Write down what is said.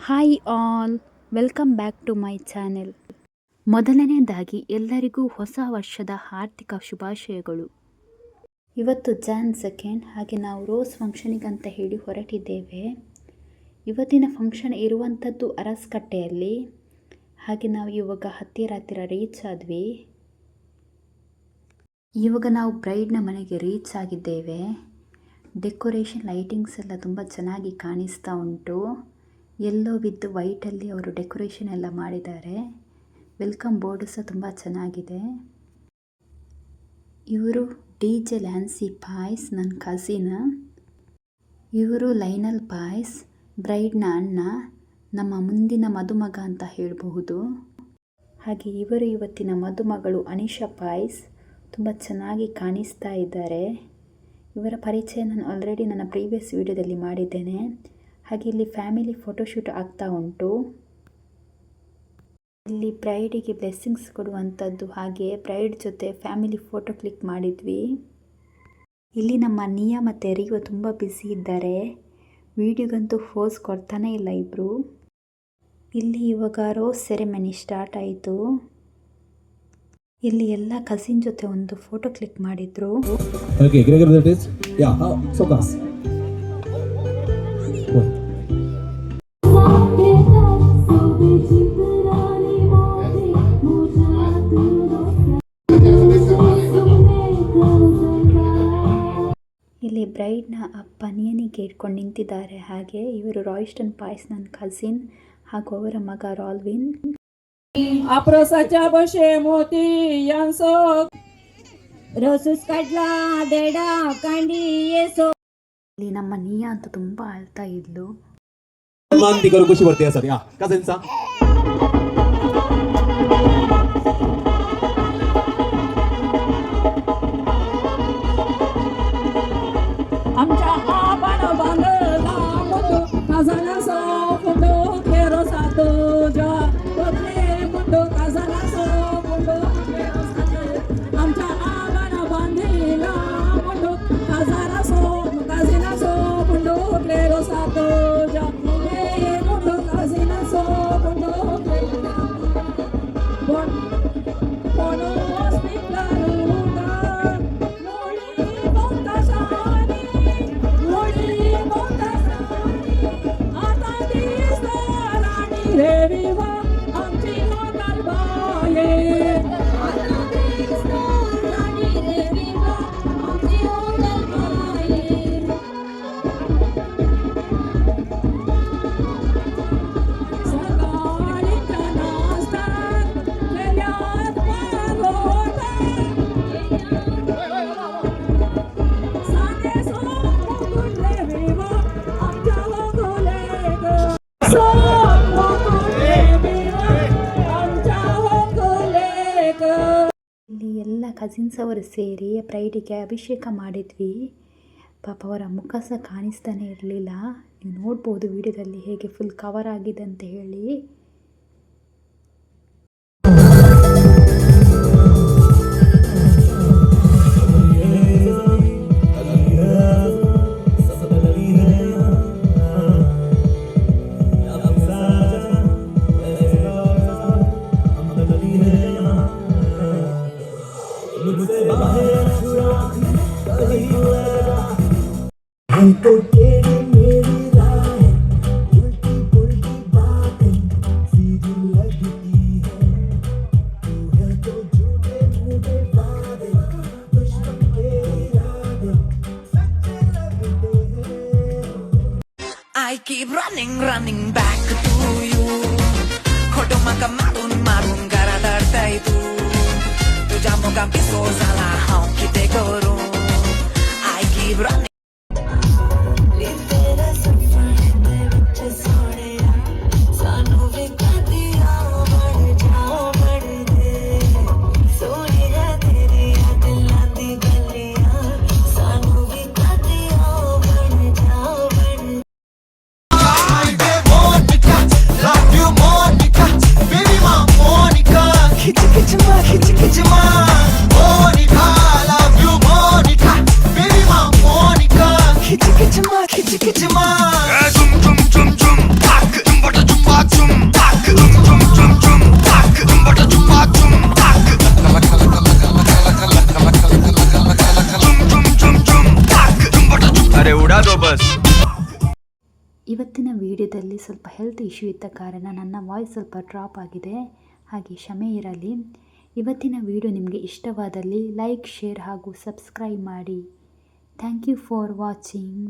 Hi all, welcome back to my channel. ಮೊದಲನೇದಾಗಿ ಎಲ್ಲರಿಗೂ ಹೊಸ ವರ್ಷದ ಹಾರ್ದಿಕ ಶುಭಾಶಯಗಳು. ಇವತ್ತು ಜಾನ್ 2 ಹಾಗೆ ನಾವು ರೋಸ್ ಫಂಕ್ಷನಿಗಂತ ಹೇಳಿ ಹೊರಟಿದ್ದೇವೆ. ಇವತ್ತಿನ ಫಂಕ್ಷನ್ ಇರುವಂಥದ್ದು ಅರಸ್ಕಟ್ಟೆಯಲ್ಲಿ. ಹಾಗೆ ನಾವು ಇವಾಗ ಹತ್ತಿರ ರೀಚ್ ಆದ್ವಿ. ಇವಾಗ ನಾವು ಬ್ರೈಡ್ನ ಮನೆಗೆ ರೀಚ್ ಆಗಿದ್ದೇವೆ. ಡೆಕೋರೇಷನ್ ಲೈಟಿಂಗ್ಸ್ ಎಲ್ಲ ತುಂಬ ಚೆನ್ನಾಗಿ ಕಾಣಿಸ್ತಾ ಉಂಟು. ಯೆಲ್ಲೋ ವಿತ್ ವೈಟಲ್ಲಿ ಅವರು ಡೆಕೋರೇಷನ್ ಎಲ್ಲ ಮಾಡಿದ್ದಾರೆ. ವೆಲ್ಕಮ್ ಬೋರ್ಡ್ ಸಹ ತುಂಬ ಚೆನ್ನಾಗಿದೆ. ಇವರು DJ ಲ್ಯಾನ್ಸಿ ಪಾಯ್ಸ್, ನನ್ನ ಕಸಿನ್. ಇವರು ಲೈನಲ್ ಪಾಯ್ಸ್, ಬ್ರೈಡ್ನ ಅಣ್ಣ, ನಮ್ಮ ಮುಂದಿನ ಮದುಮಗ ಅಂತ ಹೇಳಬಹುದು. ಹಾಗೆ ಇವರು ಇವತ್ತಿನ ಮದುಮಗಳು ಅನಿಶಾ ಪಾಯ್ಸ್. ತುಂಬ ಚೆನ್ನಾಗಿ ಕಾಣಿಸ್ತಾ ಇದ್ದಾರೆ. ಇವರ ಪರಿಚಯ ನಾನು ಆಲ್ರೆಡಿ ನನ್ನ ಪ್ರೀವಿಯಸ್ ವಿಡಿಯೋದಲ್ಲಿ ಮಾಡಿದ್ದೇನೆ. ಹಾಗೆ ಇಲ್ಲಿ ಫ್ಯಾಮಿಲಿ ಫೋಟೋಶೂಟ್ ಆಗ್ತಾ ಉಂಟು. ಇಲ್ಲಿ ಬ್ರೈಡಿಗೆ ಬ್ಲೆಸ್ಸಿಂಗ್ಸ್ ಕೊಡುವಂಥದ್ದು, ಹಾಗೆ ಬ್ರೈಡ್ ಜೊತೆ ಫ್ಯಾಮಿಲಿ ಫೋಟೋ ಕ್ಲಿಕ್ ಮಾಡಿದ್ವಿ. ಇಲ್ಲಿ ನಮ್ಮ ನಿಯಾ ಮತ್ತು ರಿಯೋ ತುಂಬ ಬ್ಯುಸಿ ಇದ್ದಾರೆ. ವಿಡಿಯೋಗಂತೂ ಫೋಸ್ ಕೊಡ್ತಾನೆ ಇಲ್ಲ ಇಬ್ಬರು. ಇಲ್ಲಿ ಇವಾಗ ರೋಸ್ ಸೆರೆಮನಿ ಸ್ಟಾರ್ಟ್ ಆಯಿತು. ಇಲ್ಲಿ ಎಲ್ಲ ಕಸಿನ್ ಜೊತೆ ಒಂದು ಫೋಟೋ ಕ್ಲಿಕ್ ಮಾಡಿದ್ರು. ಇಲ್ಲಿ ಬ್ರೈಡ್ನ ಅಪ್ಪ ನಿಯನಿಗೆ ಇಟ್ಕೊಂಡು ನಿಂತಿದ್ದಾರೆ. ಹಾಗೆ ಇವರು ರಾಯ್ಸ್ಟನ್ ಪಾಯ್ಸ್, ನನ್ನ ಕಸಿನ್, ಹಾಗೂ ಅವರ ಮಗ ರಾಲ್ವಿನ್. अप्रोसाच्या बशे मोती यांसो रसूस काढला देडा कांडी येसो. ಇಲ್ಲಿ ನಮ್ಮ ನಿಯಾ ಅಂತ ತುಂಬಾ ಅಳ್ತಾ ಇದ್ಲು. मानती करू कशी वरती असत या कसेंचा आमच्या आपण बांधला मोठो काजाला सो फोटो केरो सातो जा बदले मोठो काजाला सो फोटो केरो सातो आमच्या आपण बांधला मोठो काजाला सो फोटो केरो सातो जा मोठो काजिना सो फोटो फोटो स्पिकला रुगा मोळी बोंता शानी आता दिसता राणी देवी वा आमची होताल बाये. आता दिसता राणी देवी वा आमची होताल बाये. सकाळीच्या नाश्त्यात केल्यात परोठे. साने सो मुकुटले विवा आमच्या होगोले ग. सो मुकुटले विवा आमच्या होगोले ग. ಇಲ್ಲಿ ಎಲ್ಲ ಕಸಿನ್ಸ್ ಅವರು ಸೇರಿ ಬ್ರೈಡಿಗೆ ಅಭಿಷೇಕ ಮಾಡಿದ್ವಿ. ಪಾಪ ಅವರ ಮುಖ ಸಹ ಕಾಣಿಸ್ತಾನೆ ಇರಲಿಲ್ಲ. ನೀವು ನೋಡ್ಬೋದು ವಿಡಿಯೋದಲ್ಲಿ ಹೇಗೆ ಫುಲ್ ಕವರ್ ಆಗಿದೆ ಅಂತ ಹೇಳಿ. हमको तेरी मेरी राह उल्टी पुल्टी बातें सीधी लगती है. तू है तो झूठे मूठे वादे दुश्मन के इरादे सच्चे लगते हैं. I keep running back to you. खोटो माका मारून घरात तू तुझ्या मोगा पिसो झाला हांव कितें करूं. I keep running. Monica, love you Monica, baby ma Monica. बता दो बस। ಇವತ್ತಿನ ವಿಡಿಯೋದಲ್ಲಿ ಸ್ವಲ್ಪ ಹೆಲ್ತ್ ಇಶ್ಯೂ ಇದ್ದ ಕಾರಣ ನನ್ನ ವಾಯ್ಸ್ ಸ್ವಲ್ಪ ಡ್ರಾಪ್ ಆಗಿದೆ, ಹಾಗೆ ಕ್ಷಮೆ ಇರಲಿ. ಇವತ್ತಿನ ವಿಡಿಯೋ ನಿಮಗೆ ಇಷ್ಟವಾದಲ್ಲಿ ಲೈಕ್, ಶೇರ್ ಹಾಗೂ ಸಬ್ಸ್ಕ್ರೈಬ್ ಮಾಡಿ. Thank you for watching.